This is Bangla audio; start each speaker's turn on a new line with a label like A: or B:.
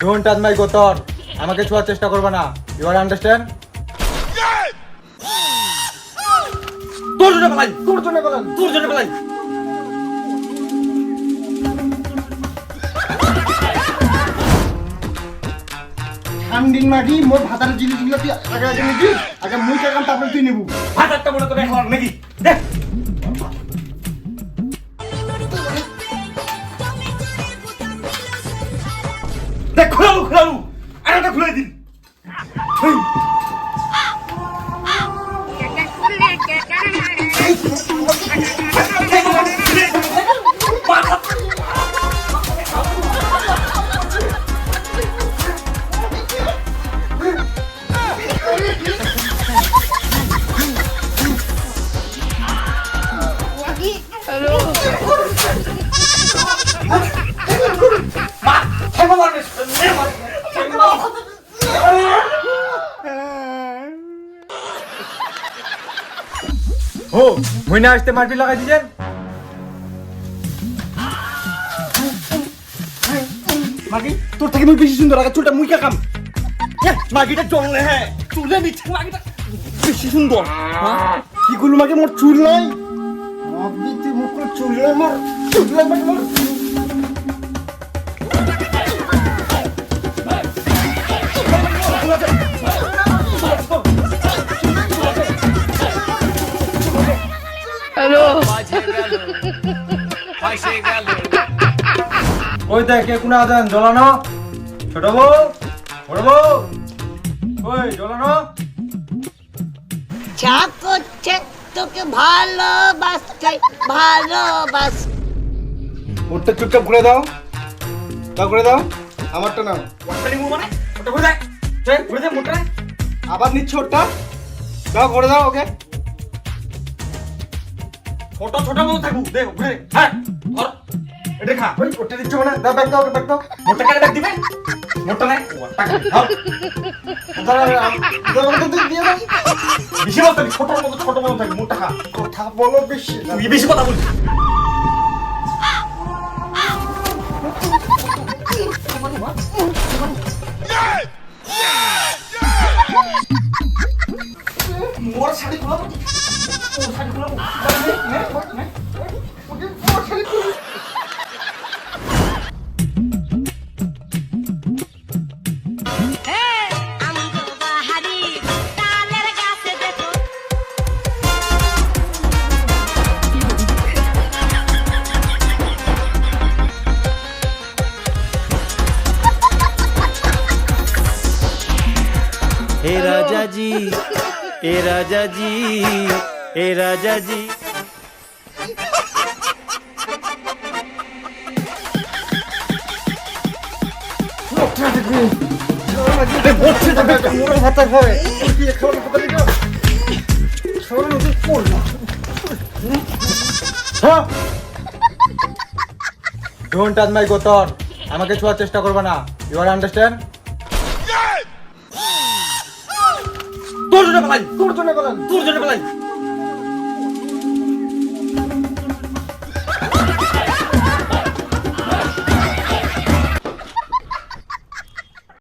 A: ডোন্ট টাচ মাই গোতর। আমাকে ছোঁয়ার চেষ্টা করবে না। You are understand?
B: তোর জন্য পালাই,
A: তোর জন্য বলেন।
B: তোর জন্য পালাই।
A: ঠান্ডিন মাটি মোর ভাতার জিনিসগুলো তুই আগে আগে নিবি। আগে মুই কাম তারপরে তুই নিবু।
B: ভাতারটা মনে করে খাওয়ার নাকি? দেখ দেখ খোলালু খোলালু আর একটা খুলে দিন।
A: ও মুই না আসতে মারপি লাগাই দিছেন।
B: মাগি তোর থেকে মুই বেশি সুন্দর লাগে, চুলটা মুই কাম। মাগিটা জমলে হ্যাঁ, চুলে নিচ্ছে মাগিটা বেশি সুন্দর।
A: কি করলু মাকে মোর চুল নাই? মাগি তুই মুখ করে চুল নাই মোর। চুল নাই মাকে মোর। ওই দেখ কে কোনা আছেন জ্বলানো। ছোট বউ, বড় বউ, ওই জ্বলানো।
C: যা করছে তোকে ভালোবাসতে ভালোবাস।
A: ওটা চুপচাপ ঘুরে দাও। দাও করে দাও। আমারটা নাও।
B: ওটা নিমু মানে ওটা ঘুরে দেয়, চল ঘুরে দে মোটা।
A: আবার নিচ্ছে ওটা। দাও করে দাও ওকে।
B: ছোট ছোট মতো থাকু দে ঘুরে। হ্যাঁ ধর এটা খা।
A: ওই ওটা দিচ্ছ মানে দাও ব্যাগ দাও ওকে ব্যাগ দাও।
B: মোটা কেটে দেখ দিবে, মোটা নাই ওটা ধর।
A: দিয়ে দাও।
B: বেশি বলতে ছোট মতো থাকু, মোটা খা।
A: কথা বলো বেশি।
B: তুই বেশি কথা বলছিস। মোর শাড়ি খোলাবো, ওর শাড়ি খোলাবো।
D: हे राजा जी, हे राजा जी, हे राजा जी।
A: ডোন্ট টাচ মাই গোতর। আমাকে ছোঁয়ার চেষ্টা করবে না। You are understand?
B: তোর জন্য পালাই,
A: তোর জন্য বলেন।
B: তোর জন্য পালাই।